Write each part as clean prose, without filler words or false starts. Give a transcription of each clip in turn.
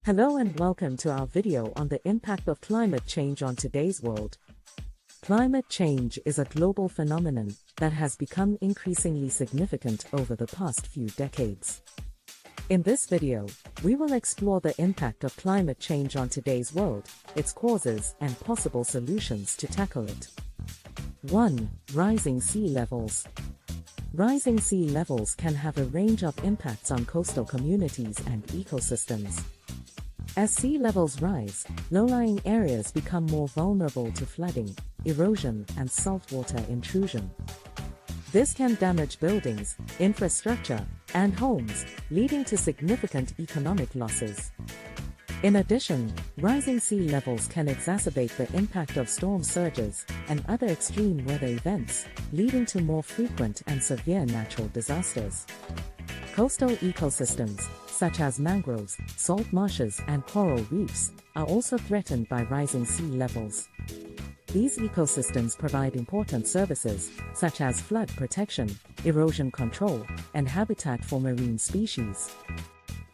Hello and welcome to our video on the impact of climate change on today's world. Climate change is a global phenomenon that has become increasingly significant over the past few decades. In this video, we will explore the impact of climate change on today's world, its causes and possible solutions to tackle it. 1. Rising sea levels. Rising sea levels can have a range of impacts on coastal communities and ecosystems. As sea levels rise, low-lying areas become more vulnerable to flooding, erosion, and saltwater intrusion. This can damage buildings, infrastructure, and homes, leading to significant economic losses. In addition, rising sea levels can exacerbate the impact of storm surges and other extreme weather events, leading to more frequent and severe natural disasters. Coastal ecosystems, such as mangroves, salt marshes, and coral reefs, are also threatened by rising sea levels. These ecosystems provide important services, such as flood protection, erosion control, and habitat for marine species.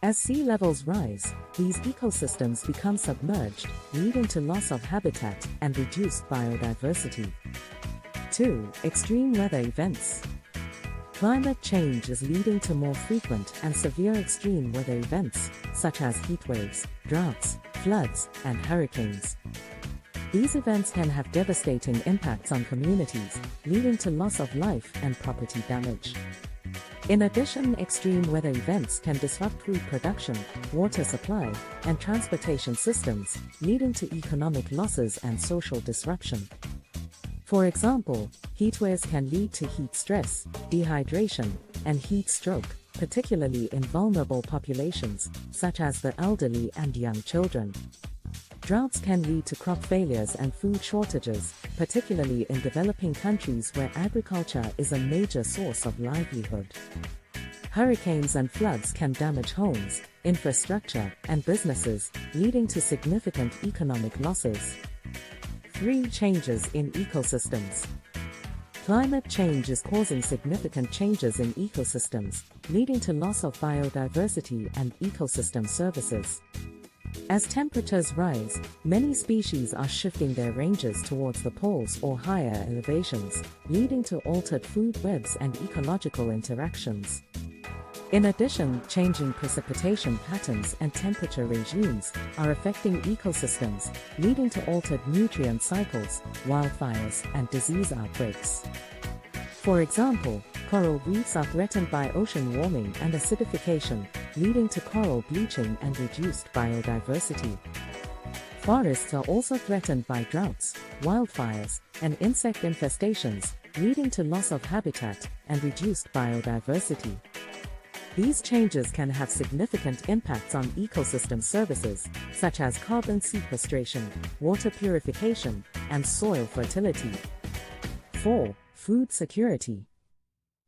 As sea levels rise, these ecosystems become submerged, leading to loss of habitat and reduced biodiversity. 2. Extreme weather events. Climate change is leading to more frequent and severe extreme weather events, such as heat waves, droughts, floods, and hurricanes. These events can have devastating impacts on communities, leading to loss of life and property damage. In addition, extreme weather events can disrupt food production, water supply, and transportation systems, leading to economic losses and social disruption. For example, heat waves can lead to heat stress, dehydration, and heat stroke, particularly in vulnerable populations, such as the elderly and young children. Droughts can lead to crop failures and food shortages, particularly in developing countries where agriculture is a major source of livelihood. Hurricanes and floods can damage homes, infrastructure, and businesses, leading to significant economic losses. 3. Changes in ecosystems. Climate change is causing significant changes in ecosystems, leading to loss of biodiversity and ecosystem services. As temperatures rise, many species are shifting their ranges towards the poles or higher elevations, leading to altered food webs and ecological interactions. In addition, changing precipitation patterns and temperature regimes are affecting ecosystems, leading to altered nutrient cycles, wildfires, and disease outbreaks. For example, coral reefs are threatened by ocean warming and acidification, leading to coral bleaching and reduced biodiversity. Forests are also threatened by droughts, wildfires, and insect infestations, leading to loss of habitat and reduced biodiversity. These changes can have significant impacts on ecosystem services, such as carbon sequestration, water purification, and soil fertility. 4. Food security.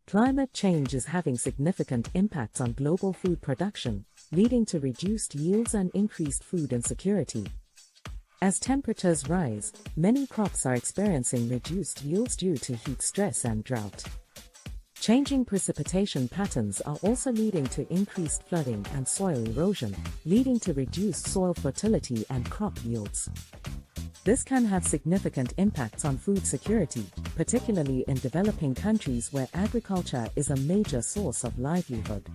Climate change is having significant impacts on global food production, leading to reduced yields and increased food insecurity. As temperatures rise, many crops are experiencing reduced yields due to heat stress and drought. Changing precipitation patterns are also leading to increased flooding and soil erosion, leading to reduced soil fertility and crop yields. This can have significant impacts on food security, particularly in developing countries where agriculture is a major source of livelihood.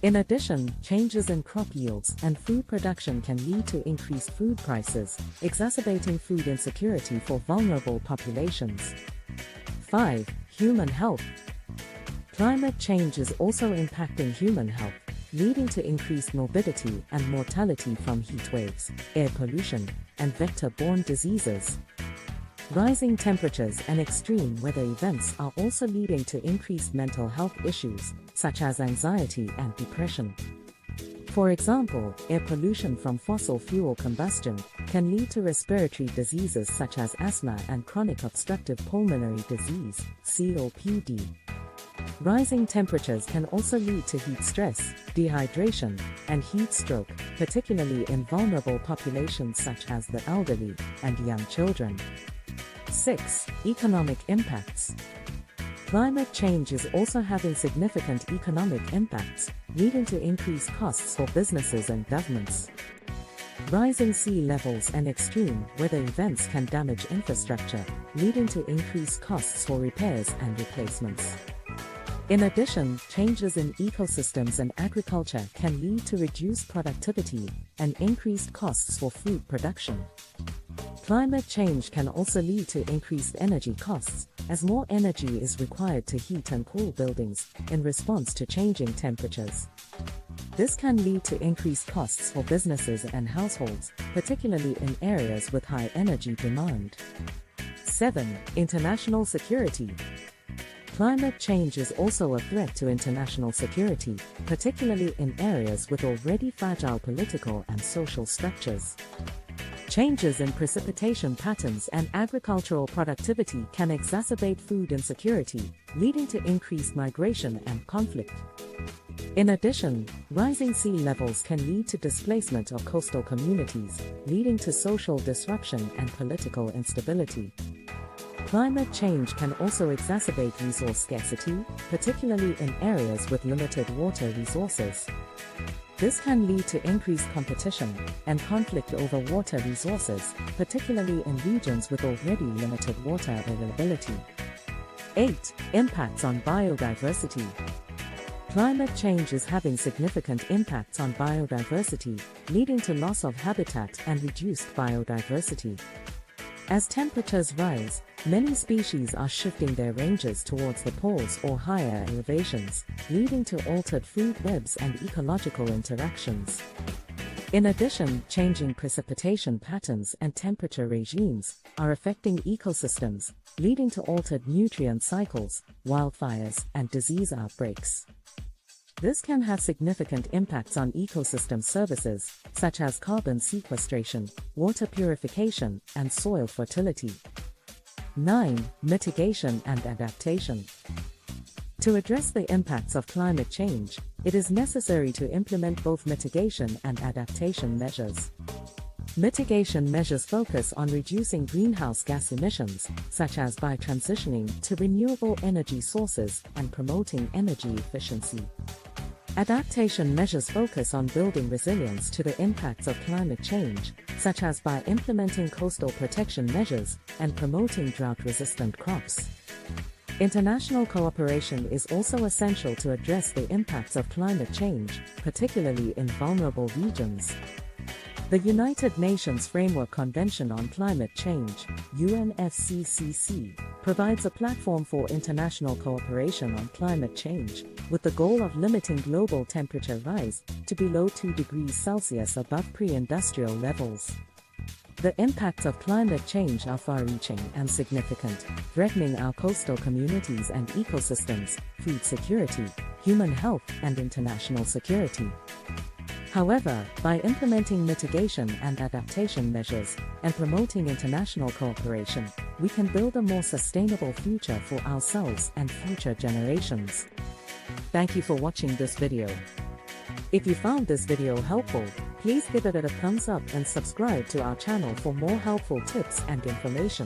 In addition, changes in crop yields and food production can lead to increased food prices, exacerbating food insecurity for vulnerable populations. 5. Human health. Climate change is also impacting human health, leading to increased morbidity and mortality from heat waves, air pollution, and vector-borne diseases. Rising temperatures and extreme weather events are also leading to increased mental health issues, such as anxiety and depression. For example, air pollution from fossil fuel combustion can lead to respiratory diseases such as asthma and chronic obstructive pulmonary disease, COPD. Rising temperatures can also lead to heat stress, dehydration, and heat stroke, particularly in vulnerable populations such as the elderly and young children. 6. Economic impacts. Climate change is also having significant economic impacts, leading to increased costs for businesses and governments. Rising sea levels and extreme weather events can damage infrastructure, leading to increased costs for repairs and replacements. In addition, changes in ecosystems and agriculture can lead to reduced productivity and increased costs for food production. Climate change can also lead to increased energy costs, as more energy is required to heat and cool buildings in response to changing temperatures. This can lead to increased costs for businesses and households, particularly in areas with high energy demand. 7. International security. Climate change is also a threat to international security, particularly in areas with already fragile political and social structures. Changes in precipitation patterns and agricultural productivity can exacerbate food insecurity, leading to increased migration and conflict. In addition, rising sea levels can lead to displacement of coastal communities, leading to social disruption and political instability. Climate change can also exacerbate resource scarcity, particularly in areas with limited water resources. This can lead to increased competition and conflict over water resources, particularly in regions with already limited water availability. 8. Impacts on biodiversity. Climate change is having significant impacts on biodiversity, leading to loss of habitat and reduced biodiversity. As temperatures rise, many species are shifting their ranges towards the poles or higher elevations, leading to altered food webs and ecological interactions. In addition, changing precipitation patterns and temperature regimes are affecting ecosystems, leading to altered nutrient cycles, wildfires, and disease outbreaks. This can have significant impacts on ecosystem services, such as carbon sequestration, water purification, and soil fertility. 9. Mitigation and adaptation. To address the impacts of climate change, it is necessary to implement both mitigation and adaptation measures. Mitigation measures focus on reducing greenhouse gas emissions, such as by transitioning to renewable energy sources and promoting energy efficiency. Adaptation measures focus on building resilience to the impacts of climate change, such as by implementing coastal protection measures and promoting drought-resistant crops. International cooperation is also essential to address the impacts of climate change, particularly in vulnerable regions. The United Nations Framework Convention on Climate Change, UNFCCC, provides a platform for international cooperation on climate change, with the goal of limiting global temperature rise to below 2 degrees Celsius above pre-industrial levels. The impacts of climate change are far-reaching and significant, threatening our coastal communities and ecosystems, food security, human health, and international security. However, by implementing mitigation and adaptation measures and promoting international cooperation, we can build a more sustainable future for ourselves and future generations. Thank you for watching this video. If you found this video helpful, please give it a thumbs up and subscribe to our channel for more helpful tips and information.